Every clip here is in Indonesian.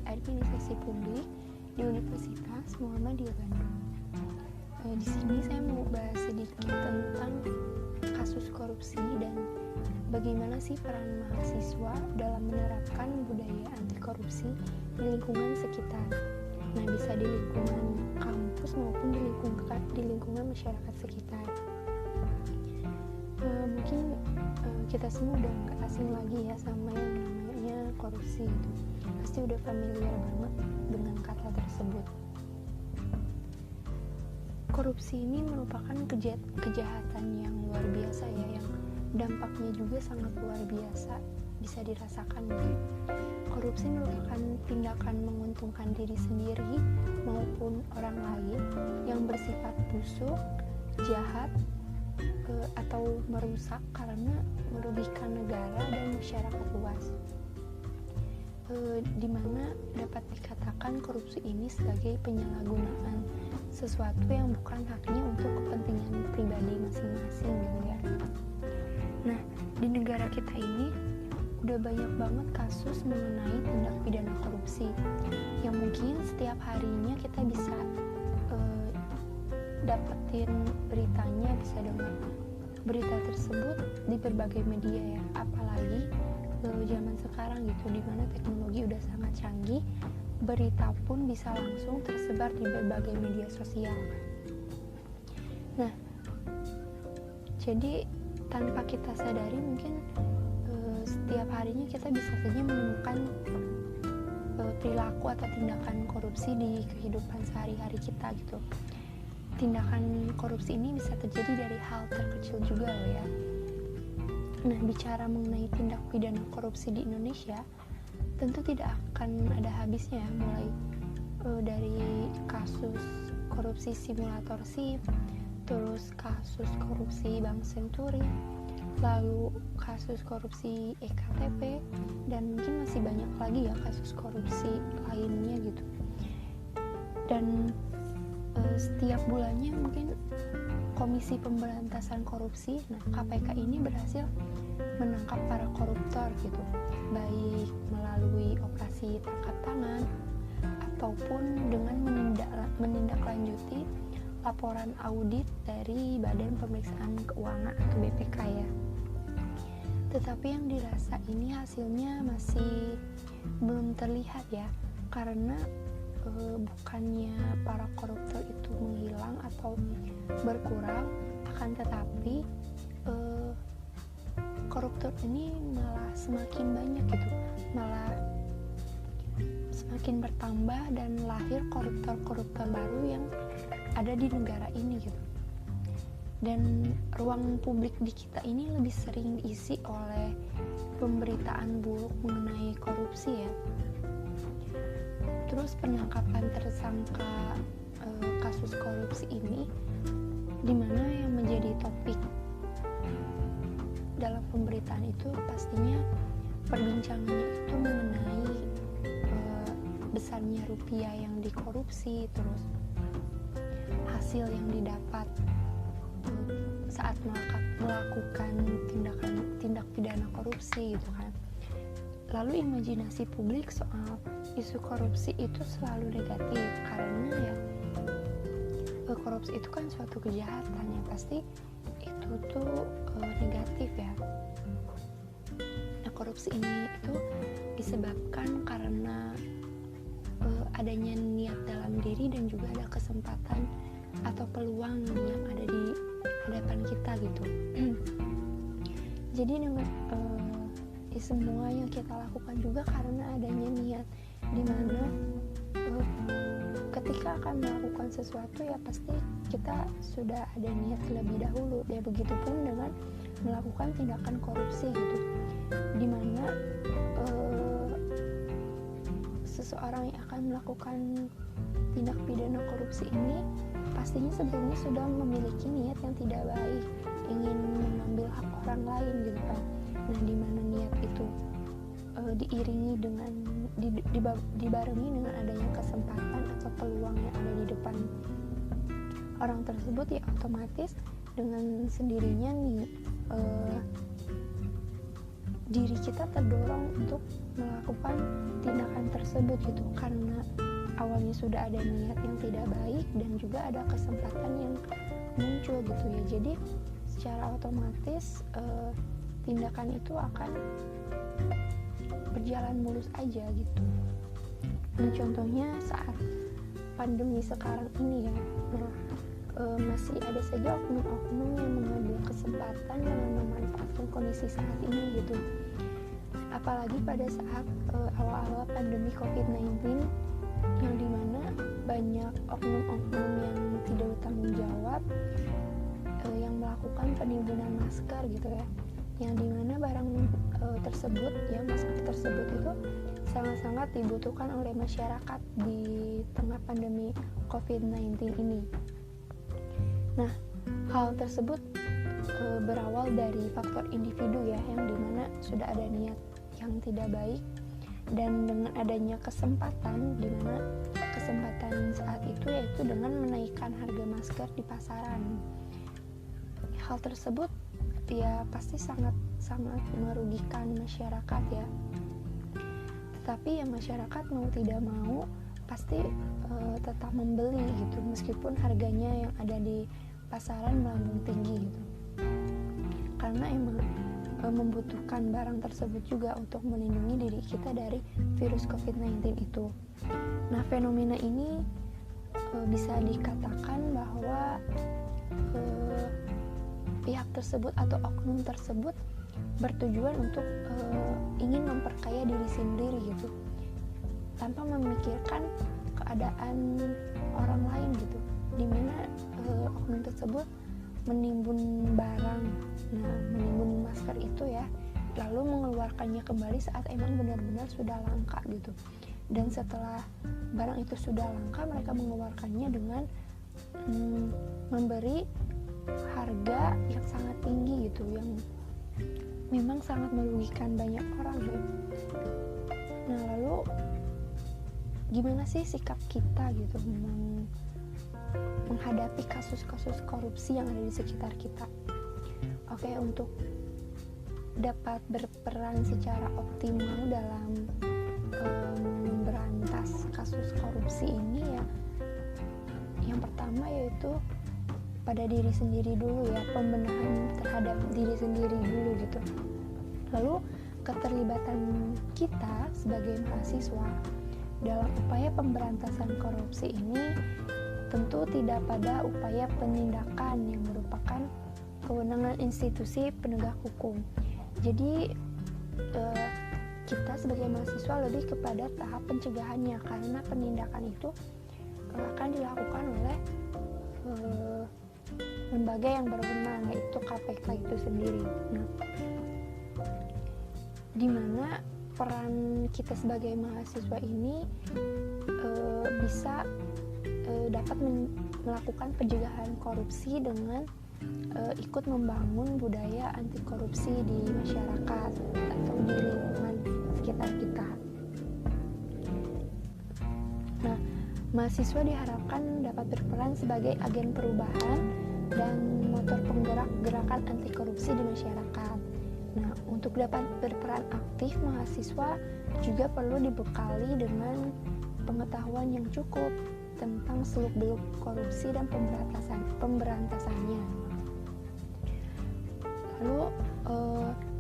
Administrasi Publik di Universitas Muhammadiyah Bandung. Di sini saya mau bahas sedikit tentang kasus korupsi dan bagaimana sih peran mahasiswa dalam menerapkan budaya anti korupsi di lingkungan sekitar. Nah, bisa di lingkungan kampus maupun di lingkungan masyarakat sekitar. Mungkin kita semua udah nggak asing lagi ya sama yang namanya korupsi itu. Pasti udah familiar banget dengan kata tersebut. Korupsi ini merupakan kejahatan yang luar biasa ya, yang dampaknya juga sangat luar biasa, bisa dirasakan. Korupsi merupakan tindakan menguntungkan diri sendiri maupun orang lain yang bersifat busuk, jahat, atau merusak karena merugikan negara dan masyarakat luas. Di mana dapat dikatakan korupsi ini sebagai penyalahgunaan sesuatu yang bukan haknya untuk kepentingan pribadi masing-masing gitu ya. Nah, di negara kita ini udah banyak banget kasus mengenai tindak pidana korupsi yang mungkin setiap harinya kita bisa dapetin beritanya, bisa dengar berita tersebut di berbagai media ya, apalagi zaman sekarang gitu, dimana teknologi udah sangat canggih, berita pun bisa langsung tersebar di berbagai media sosial. Nah, jadi tanpa kita sadari mungkin setiap harinya kita bisa saja menemukan perilaku atau tindakan korupsi di kehidupan sehari-hari kita gitu. Tindakan korupsi ini bisa terjadi dari hal terkecil juga loh ya. Nah, bicara mengenai tindak pidana korupsi di Indonesia, tentu tidak akan ada habisnya ya, mulai dari kasus korupsi simulator SIM, terus kasus korupsi Bank Senturi, lalu kasus korupsi EKTP, dan mungkin masih banyak lagi ya kasus korupsi lainnya gitu. Dan setiap bulannya mungkin Komisi Pemberantasan Korupsi, nah KPK ini berhasil menangkap para koruptor gitu, baik melalui operasi tangkap tangan ataupun dengan menindaklanjuti laporan audit dari Badan Pemeriksaan Keuangan atau BPK ya. Tetapi yang dirasa ini hasilnya masih belum terlihat ya, karena bukannya para koruptor itu menghilang atau berkurang, akan tetapi koruptor ini malah semakin banyak gitu, malah semakin bertambah dan lahir koruptor-koruptor baru yang ada di negara ini gitu. Dan ruang publik di kita ini lebih sering diisi oleh pemberitaan buruk mengenai korupsi ya. Terus penangkapan tersangka kasus korupsi ini, dimana yang menjadi topik dalam pemberitaan itu pastinya perbincangannya itu mengenai besarnya rupiah yang dikorupsi, terus hasil yang didapat saat melakukan tindak pidana korupsi gitu kan. Lalu imajinasi publik soal isu korupsi itu selalu negatif, karena ya korupsi itu kan suatu kejahatan yang pasti itu tuh negatif ya. Nah, korupsi ini itu disebabkan karena adanya niat dalam diri dan juga ada kesempatan atau peluang yang ada di hadapan kita gitu. Jadi dengan semua yang kita lakukan juga karena adanya niat, dimana ketika akan melakukan sesuatu ya pasti kita sudah ada niat terlebih dahulu. Ya begitupun dengan melakukan tindakan korupsi gitu, dimana seseorang yang akan melakukan tindak pidana korupsi ini pastinya sebelumnya sudah memiliki niat yang tidak baik, ingin mengambil hak orang lain gitu kan. Nah, di mana niat itu diiringi dengan dibarengi dengan adanya kesempatan atau peluang yang ada di depan orang tersebut, ya otomatis dengan sendirinya nih diri kita terdorong untuk melakukan tindakan tersebut gitu, karena awalnya sudah ada niat yang tidak baik dan juga ada kesempatan yang muncul gitu ya. Jadi secara otomatis tindakan itu akan berjalan mulus aja gitu. Nah, contohnya saat pandemi sekarang ini ya, masih ada saja oknum-oknum yang mengambil kesempatan dengan memanfaatkan kondisi saat ini gitu. Apalagi pada saat awal-awal pandemi COVID-19, yang dimana banyak oknum-oknum yang tidak bertanggung jawab yang melakukan penimbunan masker gitu ya, yang dimana barang tersebut ya, masker tersebut itu sangat-sangat dibutuhkan oleh masyarakat di tengah pandemi COVID-19 ini. Nah, hal tersebut berawal dari faktor individu ya, yang dimana sudah ada niat yang tidak baik, dan dengan adanya kesempatan, dimana kesempatan saat itu yaitu dengan menaikkan harga masker di pasaran. Hal tersebut ya pasti sangat merugikan masyarakat ya. Tetapi ya masyarakat mau tidak mau pasti tetap membeli gitu, meskipun harganya yang ada di pasaran melambung tinggi gitu, karena emang membutuhkan barang tersebut juga untuk melindungi diri kita dari virus COVID-19 itu. Nah, fenomena ini bisa dikatakan bahwa pihak tersebut atau oknum tersebut bertujuan untuk ingin memperkaya diri sendiri gitu, tanpa memikirkan keadaan orang lain gitu, dimana oknum tersebut menimbun barang, menimbun masker itu ya, lalu mengeluarkannya kembali saat emang benar-benar sudah langka gitu. Dan setelah barang itu sudah langka, mereka mengeluarkannya dengan memberi harga yang sangat tinggi gitu, yang memang sangat merugikan banyak orang ya. Nah, lalu gimana sih sikap kita gitu menghadapi kasus-kasus korupsi yang ada di sekitar kita? Oke, untuk dapat berperan secara optimal dalam memberantas kasus korupsi ini ya, yang pertama yaitu pada diri sendiri dulu ya, pembenahan terhadap diri sendiri dulu gitu. Lalu keterlibatan kita sebagai mahasiswa dalam upaya pemberantasan korupsi ini tentu tidak pada upaya penindakan yang merupakan kewenangan institusi penegak hukum. Jadi kita sebagai mahasiswa lebih kepada tahap pencegahannya, karena penindakan itu akan dilakukan oleh lembaga yang berwenang, yaitu KPK itu sendiri. Nah, dimana peran kita sebagai mahasiswa ini bisa dapat melakukan pencegahan korupsi dengan ikut membangun budaya anti korupsi di masyarakat atau di lingkungan sekitar kita. Nah, mahasiswa diharapkan dapat berperan sebagai agen perubahan dan motor penggerak gerakan anti korupsi di masyarakat. Nah, untuk dapat berperan aktif, mahasiswa juga perlu dibekali dengan pengetahuan yang cukup tentang seluk-beluk korupsi dan pemberantasannya. Lalu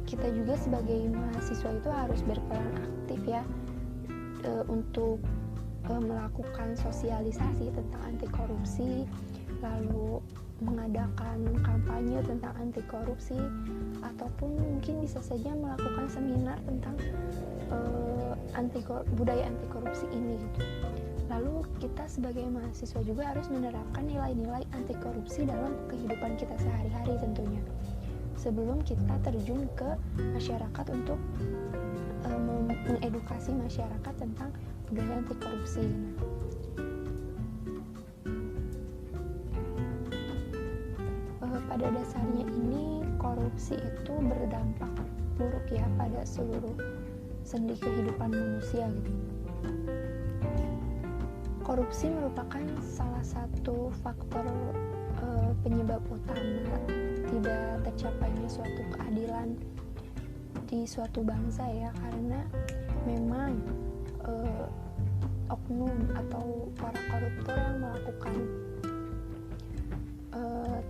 kita juga sebagai mahasiswa itu harus berperan aktif ya, untuk melakukan sosialisasi tentang anti korupsi, lalu mengadakan kampanye tentang anti korupsi, ataupun mungkin bisa saja melakukan seminar tentang budaya anti korupsi ini gitu. Lalu kita sebagai mahasiswa juga harus menerapkan nilai-nilai anti korupsi dalam kehidupan kita sehari-hari tentunya, sebelum kita terjun ke masyarakat untuk mengedukasi masyarakat tentang budaya anti korupsi. Pada dasarnya ini korupsi itu berdampak buruk ya pada seluruh sendi kehidupan manusia gitu. Korupsi merupakan salah satu faktor penyebab utama tidak tercapainya suatu keadilan di suatu bangsa ya, karena memang oknum atau para koruptor yang melakukan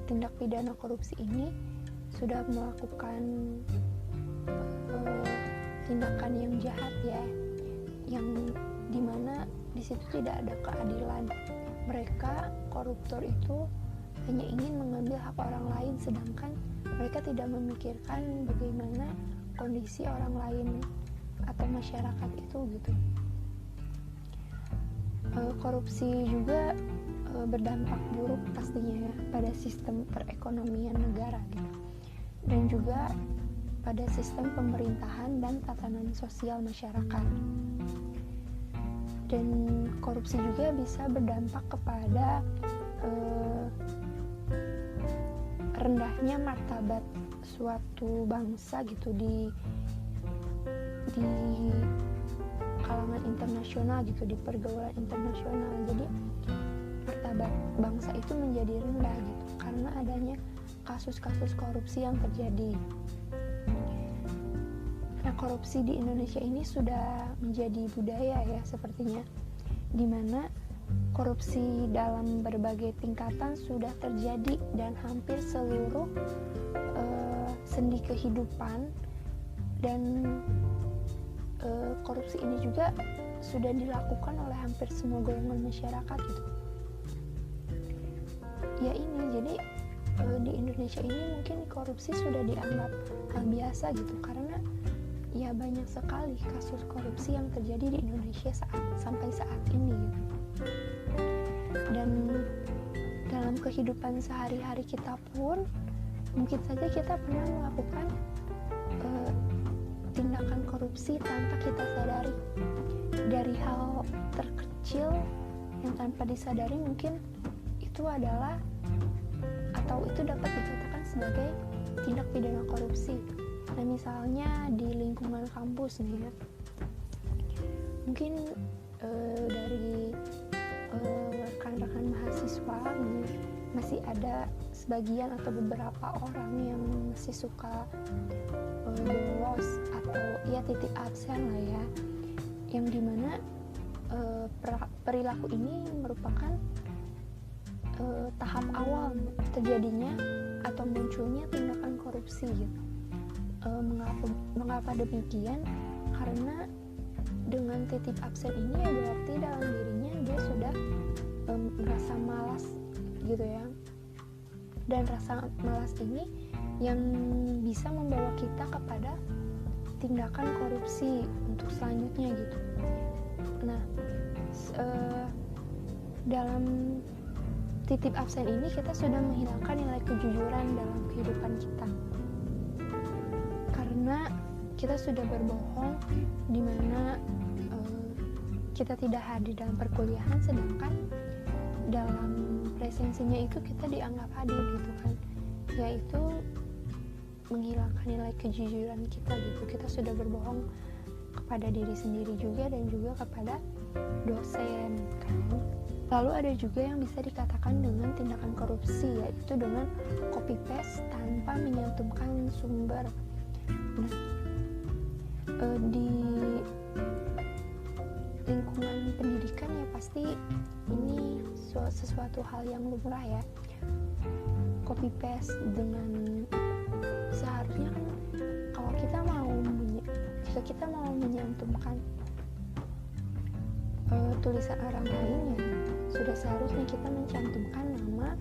tindak pidana korupsi ini sudah melakukan tindakan yang jahat ya, yang dimana di situ tidak ada keadilan. Mereka koruptor itu hanya ingin mengambil hak orang lain, sedangkan mereka tidak memikirkan bagaimana kondisi orang lain atau masyarakat itu gitu. Korupsi juga berdampak buruk pastinya ya pada sistem perekonomian negara gitu, dan juga pada sistem pemerintahan dan tatanan sosial masyarakat. Dan korupsi juga bisa berdampak kepada rendahnya martabat suatu bangsa gitu di kalangan internasional gitu, di pergaulan internasional. Jadi martabat bangsa itu menjadi rendah gitu karena adanya kasus-kasus korupsi yang terjadi. Nah, korupsi di Indonesia ini sudah menjadi budaya ya sepertinya, dimana korupsi dalam berbagai tingkatan sudah terjadi dan hampir seluruh sendi kehidupan, dan korupsi ini juga sudah dilakukan oleh hampir semua golongan masyarakat gitu. Ya ini jadi di Indonesia ini mungkin korupsi sudah dianggap hal biasa gitu, karena ya banyak sekali kasus korupsi yang terjadi di Indonesia sampai saat ini gitu. Dan dalam kehidupan sehari-hari kita pun mungkin saja kita pernah melakukan tindakan korupsi tanpa kita sadari. Dari hal terkecil yang tanpa disadari mungkin itu adalah atau itu dapat dikatakan sebagai tindak pidana korupsi. Nah, misalnya di lingkungan kampus nih ya, mungkin dari rekan-rekan mahasiswa masih ada sebagian atau beberapa orang yang masih suka bolos atau ya titip absen lah ya, yang dimana perilaku ini merupakan tahap awal terjadinya atau munculnya tindakan korupsi gitu. Mengapa demikian? Karena dengan titip absen ini ya berarti dalam dirinya dia sudah merasa malas gitu ya, dan rasa malas ini yang bisa membawa kita kepada tindakan korupsi untuk selanjutnya gitu. Nah, dalam titip absen ini kita sudah menghilangkan nilai kejujuran dalam kehidupan kita, karena kita sudah berbohong di mana kita tidak hadir dalam perkuliahan, sedangkan dalam presensinya itu kita dianggap hadir gitu kan, yaitu menghilangkan nilai kejujuran kita gitu. Kita sudah berbohong kepada diri sendiri juga dan juga kepada dosen kan. Lalu ada juga yang bisa dikatakan dengan tindakan korupsi, yaitu dengan copy paste tanpa menyantumkan sumber. Nah, di lingkungan pendidikan ya pasti ini sesuatu hal yang lumrah ya, copy paste. Dengan seharusnya kan kalau jika kita mau menyantumkan tulisan orang lain ya sudah seharusnya kita mencantumkan nama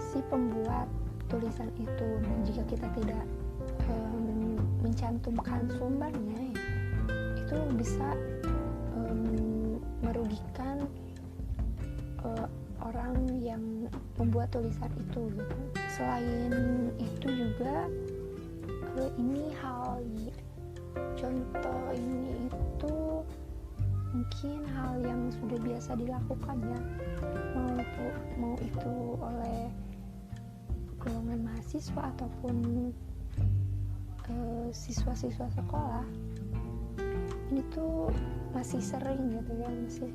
si pembuat tulisan itu. Dan jika kita tidak mencantumkan sumbernya ya, itu bisa merugikan orang yang membuat tulisan itu gitu. Selain itu juga ini contoh ini itu mungkin hal yang sudah biasa dilakukan ya, mau itu oleh golongan mahasiswa ataupun siswa-siswa sekolah. Ini tuh masih sering gitu ya, masih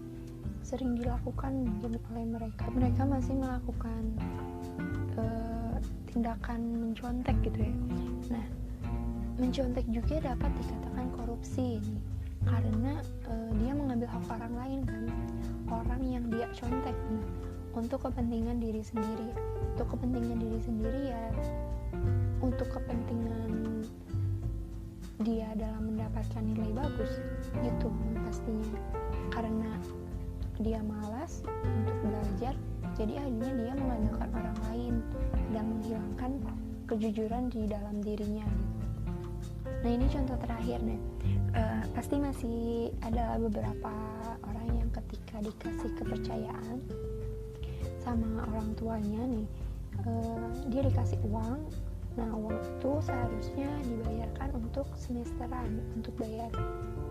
sering dilakukan mungkin oleh mereka masih melakukan tindakan mencontek gitu ya. Nah, Mencontek juga dapat dikatakan korupsi ini, karena dia mengambil hak orang lain kan, orang yang dia contek untuk kepentingan diri sendiri. Untuk kepentingan diri sendiri ya, untuk kepentingan dia dalam mendapatkan nilai bagus gitu pastinya, karena dia malas untuk belajar, jadi akhirnya dia mengandalkan orang lain dan menghilangkan kejujuran di dalam dirinya gitu. Nah ini contoh terakhir nih. Pasti masih ada beberapa orang yang ketika dikasih kepercayaan sama orang tuanya nih, dia dikasih uang. Nah uang itu seharusnya dibayarkan untuk semesteran, untuk bayar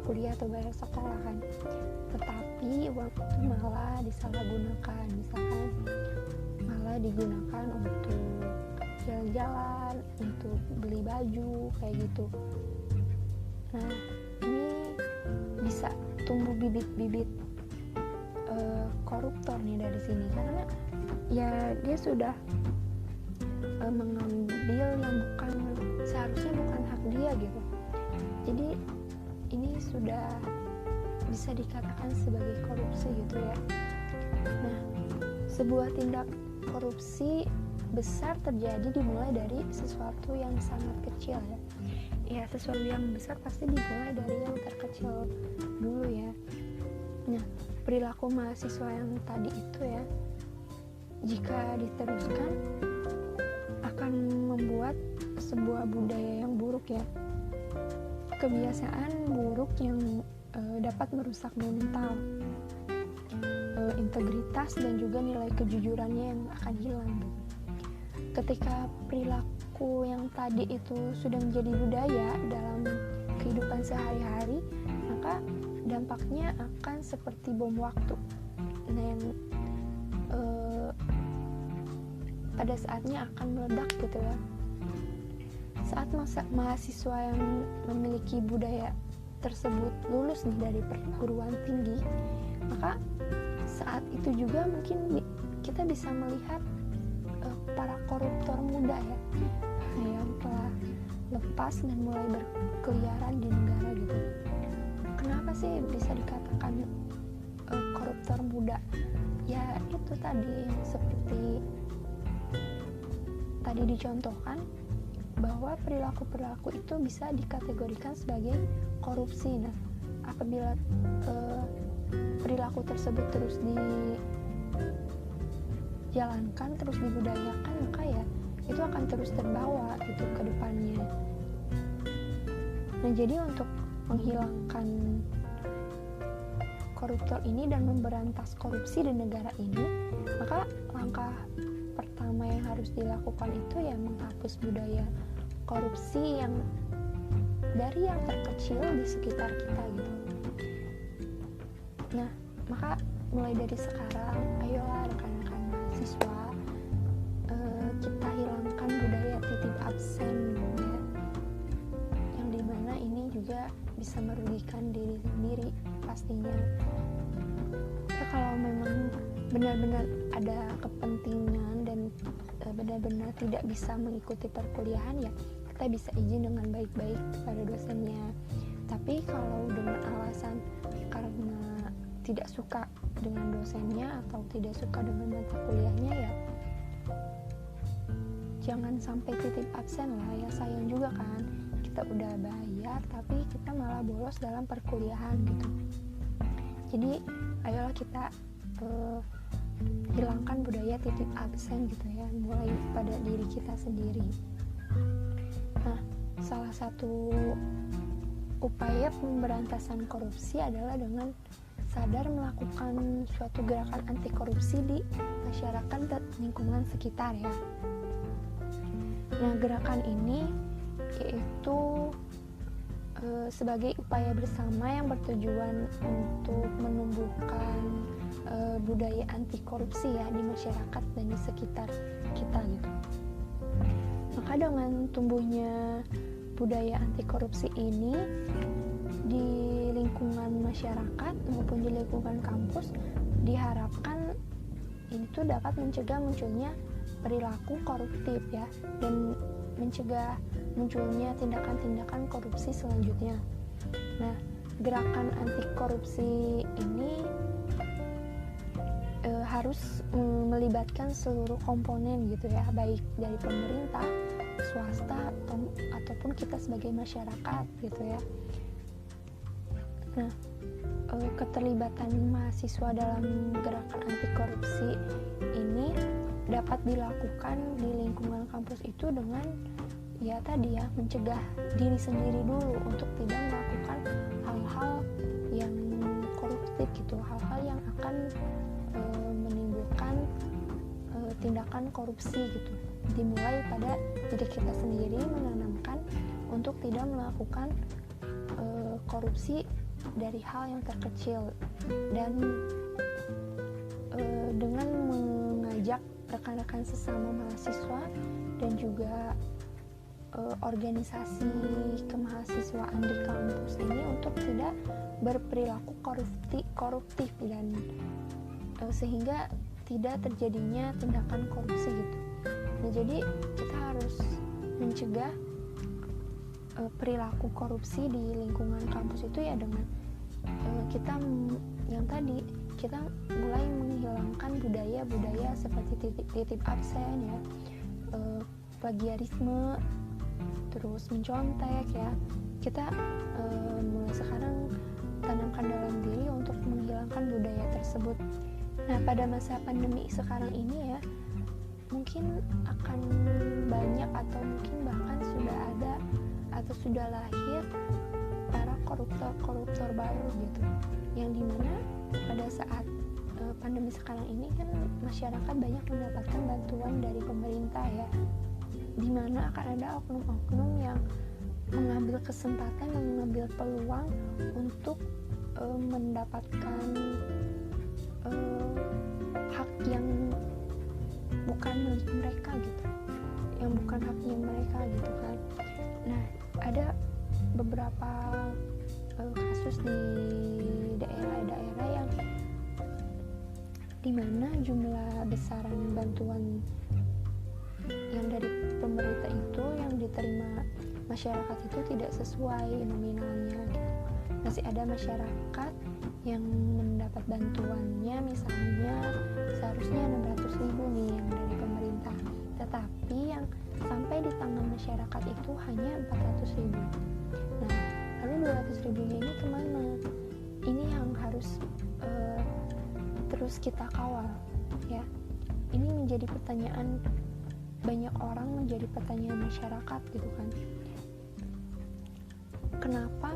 kuliah atau bayar sekolah kan, tetapi uang itu malah disalahgunakan, misalkan malah digunakan untuk jalan-jalan, untuk beli baju kayak gitu. Nah ini bisa tumbuh bibit-bibit koruptor nih dari sini, karena ya dia sudah mengambil yang seharusnya bukan hak dia gitu. Jadi ini sudah bisa dikatakan sebagai korupsi gitu ya. Nah sebuah tindak korupsi besar terjadi dimulai dari sesuatu yang sangat kecil ya. Ya sesuatu yang besar pasti dimulai dari yang terkecil dulu ya. Nah perilaku mahasiswa yang tadi itu ya, jika diteruskan akan membuat sebuah budaya yang buruk ya, kebiasaan buruk yang dapat merusak mental, integritas dan juga nilai kejujurannya yang akan hilang. Ketika perilaku yang tadi itu sudah menjadi budaya dalam kehidupan sehari-hari, maka dampaknya akan seperti bom waktu dan pada saatnya akan meledak gitu ya. Saat mahasiswa yang memiliki budaya tersebut lulus dari perguruan tinggi, maka saat itu juga mungkin kita bisa melihat para koruptor muda ya, yang telah lepas dan mulai berkeliaran di negara gitu. Kenapa sih bisa dikatakan koruptor muda? Ya itu tadi yang seperti tadi dicontohkan, bahwa perilaku-perilaku itu bisa dikategorikan sebagai korupsi. Nah apabila perilaku tersebut terus dijalankan, terus dibudayakan, maka ya itu akan terus terbawa gitu ke depannya. Nah jadi untuk menghilangkan koruptor ini dan memberantas korupsi di negara ini, maka langkah pertama yang harus dilakukan itu ya menghapus budaya korupsi yang dari yang terkecil di sekitar kita gitu. Nah maka mulai dari sekarang, ayolah rekan-rekan mahasiswa, kita hilangkan budaya titip absen ya, yang dimana ini juga bisa merugikan diri sendiri pastinya. Ya kalau memang benar-benar ada kepentingan dan benar-benar tidak bisa mengikuti perkuliahan, ya kita bisa izin dengan baik-baik kepada dosennya. Tapi kalau dengan alasan karena tidak suka dengan dosennya atau tidak suka dengan mata kuliahnya, ya jangan sampai titip absen lah ya, sayang juga kan, kita udah bayar tapi kita malah bolos dalam perkuliahan gitu. Jadi ayolah kita hilangkan budaya titip absen gitu ya, mulai pada diri kita sendiri. Nah salah satu upaya pemberantasan korupsi adalah dengan sadar melakukan suatu gerakan anti korupsi di masyarakat dan lingkungan sekitar ya. Nah gerakan ini yaitu sebagai upaya bersama yang bertujuan untuk menumbuhkan budaya anti korupsi ya di masyarakat dan di sekitar kita gitu. Maka dengan tumbuhnya budaya anti korupsi ini di lingkungan masyarakat maupun di lingkungan kampus, diharapkan ini tuh dapat mencegah munculnya perilaku koruptif ya, dan mencegah munculnya tindakan-tindakan korupsi selanjutnya. Nah, gerakan anti korupsi ini harus melibatkan seluruh komponen gitu ya, baik dari pemerintah, swasta, ataupun kita sebagai masyarakat gitu ya. Nah, keterlibatan mahasiswa dalam gerakan anti korupsi ini dapat dilakukan di lingkungan kampus itu dengan ya tadi ya, mencegah diri sendiri dulu untuk tidak melakukan hal-hal yang koruptif gitu, hal-hal yang akan menimbulkan tindakan korupsi gitu. Dimulai pada diri kita sendiri, menanamkan untuk tidak melakukan korupsi dari hal yang terkecil, dan dengan mengajak rekan-rekan sesama mahasiswa dan juga organisasi kemahasiswaan di kampus ini untuk tidak berperilaku koruptif dan sehingga tidak terjadinya tindakan korupsi gitu. Nah, jadi kita harus mencegah perilaku korupsi di lingkungan kampus itu ya dengan kita yang tadi kita mulai menghilangkan budaya-budaya seperti titip absen ya, plagiarisme, terus mencontek ya. Kita mulai sekarang tanamkan dalam diri untuk menghilangkan budaya tersebut. Nah, pada masa pandemi sekarang ini ya, mungkin akan banyak atau mungkin bahkan sudah ada atau sudah lahir para koruptor baru gitu, yang dimana pada saat pandemi sekarang ini kan masyarakat banyak mendapatkan bantuan dari pemerintah ya, dimana akan ada oknum-oknum yang mengambil kesempatan, mengambil peluang untuk mendapatkan hak yang bukan milik mereka gitu, yang bukan haknya mereka gitu kan. Nah, ada beberapa kasus di daerah-daerah yang dimana jumlah besaran bantuan yang dari pemerintah itu yang diterima masyarakat itu tidak sesuai nominalnya gitu. Masih ada masyarakat yang mendapat bantuannya misalnya seharusnya 600.000 nih yang dari pemerintah, tetapi yang sampai di tangan masyarakat itu hanya 400.000. Nah, lalu 200.000-nya ini kemana? Ini yang harus terus kita kawal ya. Ini menjadi pertanyaan banyak orang, menjadi pertanyaan masyarakat gitu kan. Kenapa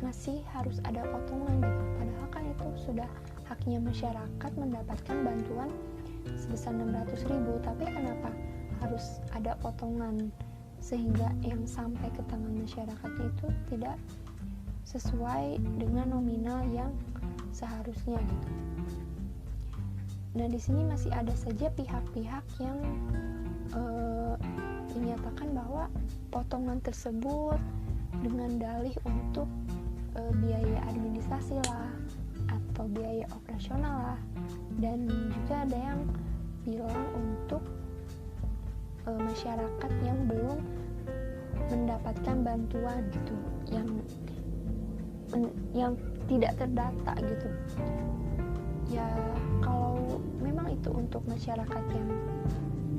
masih harus ada potongan gitu? Padahal kan itu sudah haknya masyarakat mendapatkan bantuan sebesar 600.000, tapi kenapa harus ada potongan sehingga yang sampai ke tangan masyarakat itu tidak sesuai dengan nominal yang seharusnya gitu. Nah, di sini masih ada saja pihak-pihak yang menyatakan bahwa potongan tersebut dengan dalih untuk biaya administrasi lah atau biaya operasional lah, dan juga ada yang bilang untuk masyarakat yang belum mendapatkan bantuan gitu, yang tidak terdata gitu ya. Kalau memang itu untuk masyarakat yang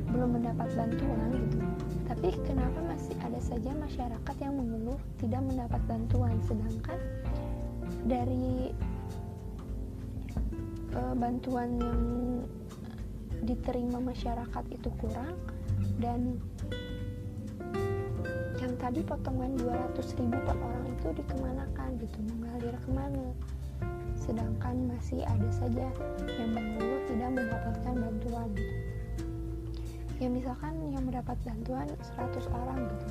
belum mendapat bantuan gitu, tapi kenapa masih ada saja masyarakat yang mengeluh tidak mendapat bantuan, sedangkan dari bantuan yang diterima masyarakat itu kurang, dan yang tadi potongan 200.000 per orang itu dikemanakan gitu, mengalir kemana, sedangkan masih ada saja yang mengeluh tidak mendapatkan bantuan gitu. Ya misalkan yang mendapat bantuan 100 orang gitu,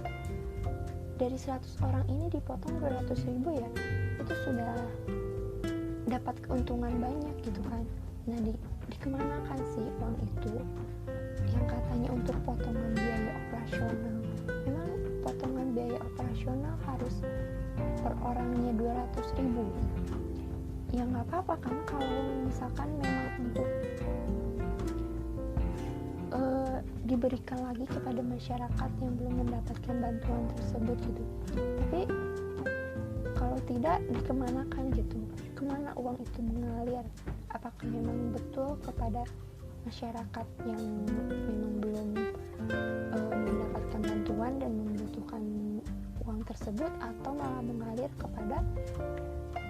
dari 100 orang ini dipotong 200.000 ya, itu sudah dapat keuntungan banyak gitu kan. Nah, dikemanakan sih uang itu yang katanya untuk potongan biaya operasional? Memang potongan biaya operasional harus per orangnya 200.000? Ya nggak apa-apa kan kalau misalkan memang untuk diberikan lagi kepada masyarakat yang belum mendapatkan bantuan tersebut gitu. Tapi kalau tidak, dikemanakan gitu, kemana uang itu mengalir? Apakah memang betul kepada masyarakat yang memang belum mendapatkan bantuan dan membutuhkan uang tersebut, atau malah mengalir kepada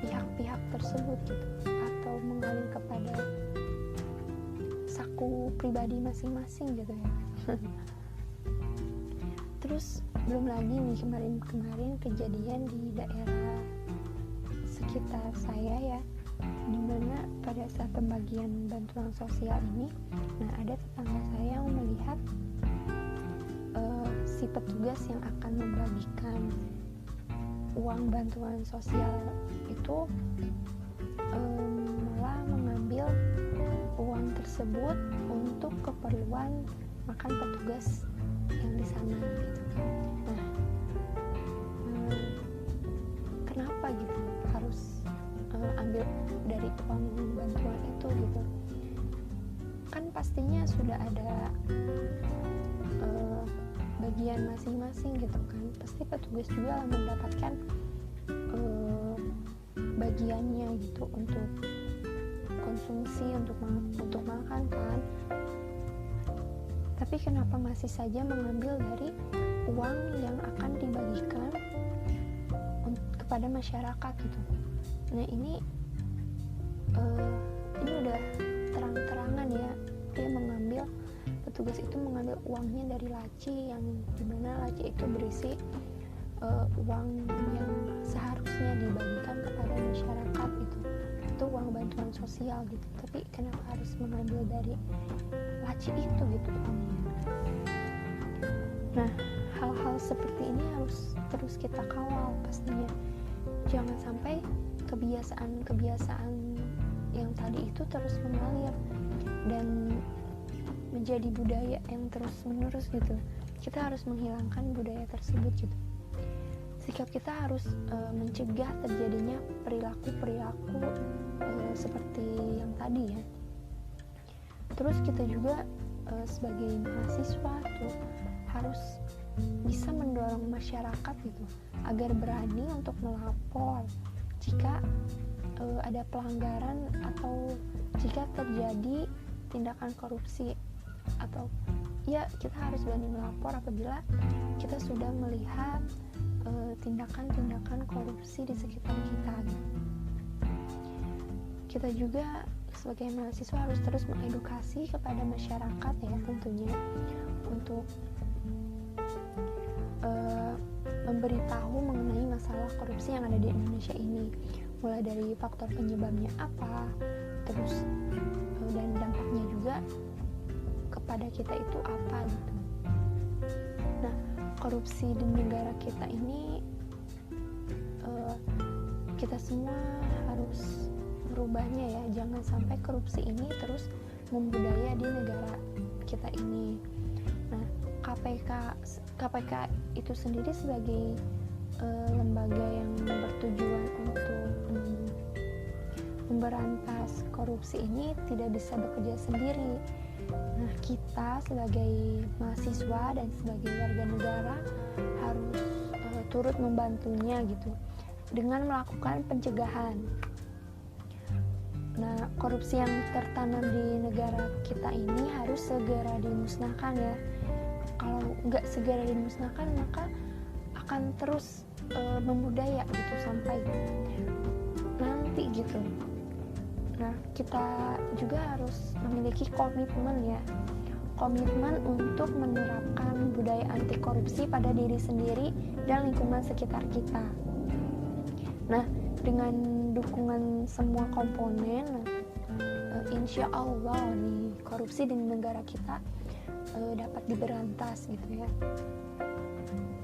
pihak-pihak tersebut gitu, atau mengalir kepada saku pribadi masing-masing gitu ya. Terus belum lagi nih kemarin kejadian di daerah sekitar saya ya, dimana pada saat pembagian bantuan sosial ini, nah ada tetangga saya yang melihat si petugas yang akan membagikan uang bantuan sosial itu malah mengambil uang tersebut untuk keperluan makan petugas yang di sana gitu. Nah, kenapa gitu harus ambil dari uang bantuan itu gitu? Kan pastinya sudah ada bagian masing-masing gitu kan. Pasti petugas juga mendapatkan bagiannya gitu untuk konsumsi, untuk makan kan. Tapi kenapa masih saja mengambil dari uang yang akan dibagikan kepada masyarakat gitu? Nah ini udah terang-terangan ya, dia mengambil, petugas itu mengambil uangnya dari laci, yang dimana laci itu berisi uang yang seharusnya dibagikan kepada masyarakat gitu. Itu uang bantuan sosial gitu. Tapi kenapa harus mengambil dari laci itu gitu uangnya? Nah, hal-hal seperti ini harus terus kita kawal pastinya. Jangan sampai kebiasaan yang tadi itu terus mengalir dan menjadi budaya yang terus menerus gitu. Kita harus menghilangkan budaya tersebut gitu. Sikap kita harus mencegah terjadinya perilaku seperti yang tadi ya. Terus kita juga sebagai mahasiswa tuh harus bisa mendorong masyarakat gitu agar berani untuk melapor jika ada pelanggaran atau jika terjadi tindakan korupsi, atau ya kita harus berani melapor apabila kita sudah melihat tindakan-tindakan korupsi di sekitar kita. Kita juga sebagai mahasiswa harus terus mengedukasi kepada masyarakat ya tentunya, untuk memberitahu mengenai masalah korupsi yang ada di Indonesia ini, mulai dari faktor penyebabnya apa, terus dan dampaknya juga kepada kita itu apa gitu. Nah, korupsi di negara kita ini kita semua harus merubahnya ya, jangan sampai korupsi ini terus membudaya di negara kita ini. Nah, KPK itu sendiri sebagai lembaga yang bertujuan untuk memberantas korupsi ini tidak bisa bekerja sendiri. Nah, kita sebagai mahasiswa dan sebagai warga negara harus turut membantunya gitu dengan melakukan pencegahan. Nah, korupsi yang tertanam di negara kita ini harus segera dimusnahkan ya. Kalau nggak segera dimusnahkan, maka akan terus membudaya gitu sampai nanti gitu. Nah, kita juga harus memiliki komitmen ya, komitmen untuk menerapkan budaya anti korupsi pada diri sendiri dan lingkungan sekitar kita. Nah, dengan dukungan semua komponen, insya Allah nih korupsi di negara kita dapat diberantas gitu ya,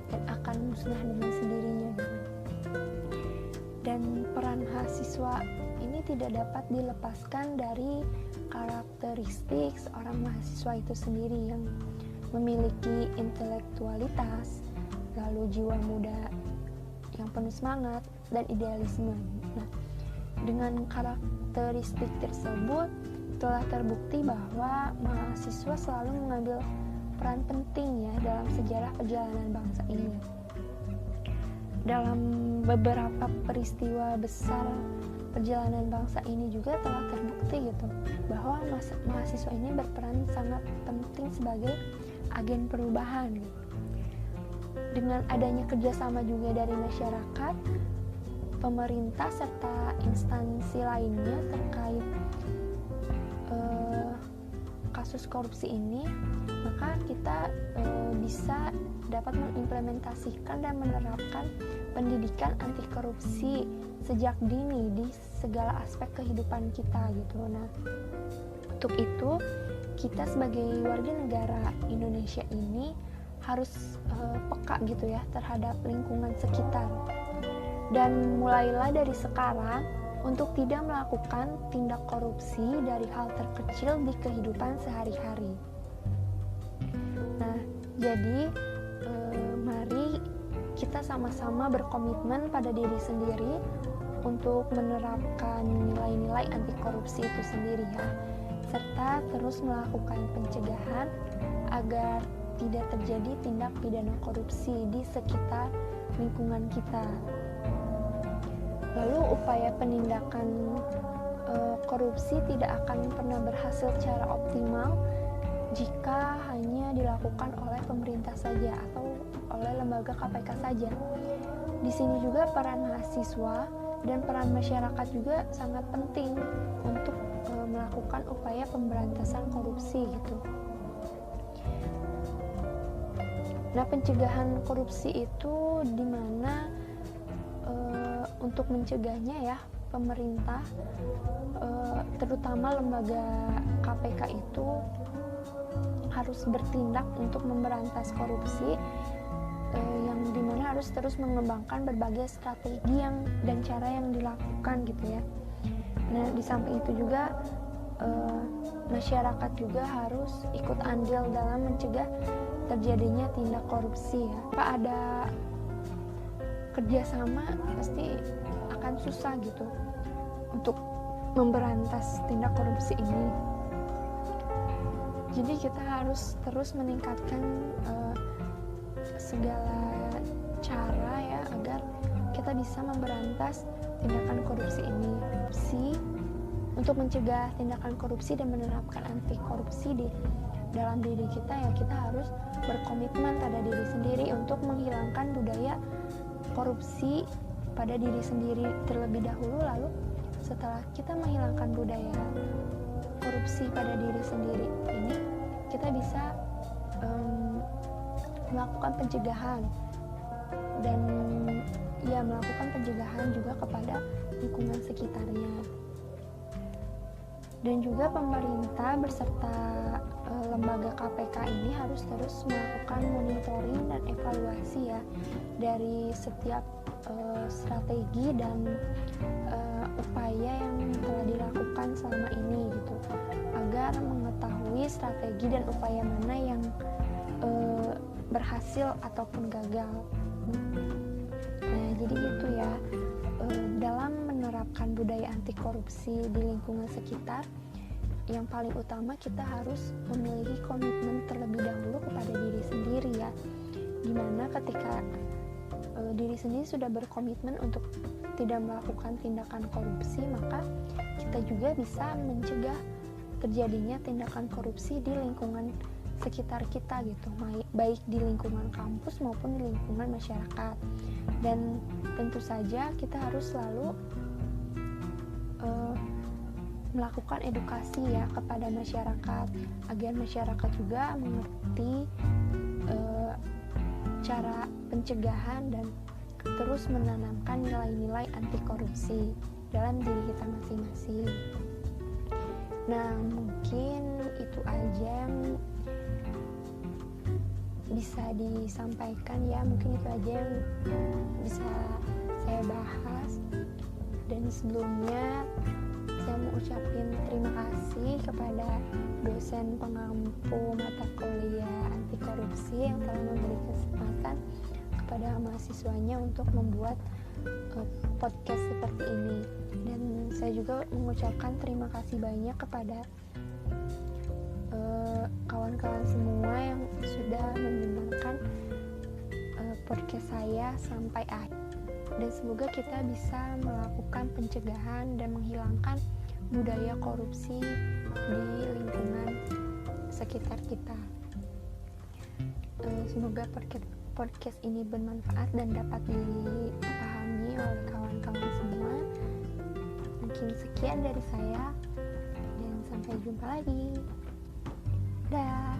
dan akan musnah dengan sendirinya gitu. Dan peran mahasiswa ini tidak dapat dilepaskan dari karakteristik seorang mahasiswa itu sendiri yang memiliki intelektualitas, lalu jiwa muda yang penuh semangat dan idealisme. Nah, dengan karakteristik tersebut telah terbukti bahwa mahasiswa selalu mengambil berperan penting ya dalam sejarah perjalanan bangsa ini. Dalam beberapa peristiwa besar perjalanan bangsa ini juga telah terbukti gitu bahwa mahasiswa ini berperan sangat penting sebagai agen perubahan. Dengan adanya kerjasama juga dari masyarakat, pemerintah serta instansi lainnya terkait kasus korupsi ini, maka kita bisa dapat mengimplementasikan dan menerapkan pendidikan anti korupsi sejak dini di segala aspek kehidupan kita gitu. Nah, untuk itu kita sebagai warga negara Indonesia ini harus peka gitu ya terhadap lingkungan sekitar, dan mulailah dari sekarang untuk tidak melakukan tindak korupsi dari hal terkecil di kehidupan sehari-hari. Nah, jadi mari kita sama-sama berkomitmen pada diri sendiri untuk menerapkan nilai-nilai anti korupsi itu sendiri ya, serta terus melakukan pencegahan agar tidak terjadi tindak pidana korupsi di sekitar lingkungan kita. Lalu upaya penindakan korupsi tidak akan pernah berhasil secara optimal jika hanya dilakukan oleh pemerintah saja atau oleh lembaga KPK saja. Di sini juga peran mahasiswa dan peran masyarakat juga sangat penting untuk melakukan upaya pemberantasan korupsi gitu. Nah, pencegahan korupsi itu di mana untuk mencegahnya ya pemerintah terutama lembaga KPK itu harus bertindak untuk memberantas korupsi, yang dimana harus terus mengembangkan berbagai strategi dan cara yang dilakukan gitu ya. Nah, di samping itu juga masyarakat juga harus ikut andil dalam mencegah terjadinya tindak korupsi ya. Jika ada kerjasama pasti akan susah gitu untuk memberantas tindak korupsi ini. Jadi kita harus terus meningkatkan segala cara ya agar kita bisa memberantas tindakan korupsi ini. Untuk mencegah tindakan korupsi dan menerapkan anti korupsi di dalam diri kita ya, kita harus berkomitmen pada diri sendiri untuk menghilangkan budaya korupsi pada diri sendiri terlebih dahulu. Lalu setelah kita menghilangkan budaya korupsi pada diri sendiri ini, kita bisa melakukan pencegahan dan ya melakukan pencegahan juga kepada lingkungan sekitarnya. Dan juga pemerintah beserta lembaga KPK ini harus terus melakukan monitoring dan evaluasi ya dari setiap strategi dan upaya yang telah dilakukan selama ini gitu, agar mengetahui strategi dan upaya mana yang berhasil ataupun gagal. Nah, jadi gitu ya, dalam menerapkan budaya anti korupsi di lingkungan sekitar, yang paling utama kita harus memiliki komitmen terlebih dahulu kepada diri sendiri ya, dimana ketika diri sendiri sudah berkomitmen untuk tidak melakukan tindakan korupsi, maka kita juga bisa mencegah terjadinya tindakan korupsi di lingkungan sekitar kita gitu, baik di lingkungan kampus maupun di lingkungan masyarakat. Dan tentu saja kita harus selalu melakukan edukasi ya kepada masyarakat agar masyarakat juga mengerti cara pencegahan dan terus menanamkan nilai-nilai anti korupsi dalam diri kita masing-masing. Nah, mungkin itu aja yang bisa disampaikan ya, mungkin itu aja yang bisa saya bahas. Dan sebelumnya saya mau ucapin terima kasih kepada dosen pengampu mata kuliah anti korupsi yang telah memberi kesempatan kepada mahasiswanya untuk membuat podcast seperti ini. Dan saya juga mengucapkan terima kasih banyak kepada kawan-kawan semua yang sudah mendengarkan podcast saya sampai akhir, dan semoga kita bisa melakukan pencegahan dan menghilangkan budaya korupsi di lingkungan sekitar kita. Semoga podcast ini bermanfaat dan dapat dipahami oleh kawan-kawan semua. Mungkin sekian dari saya, dan sampai jumpa lagi. Dah.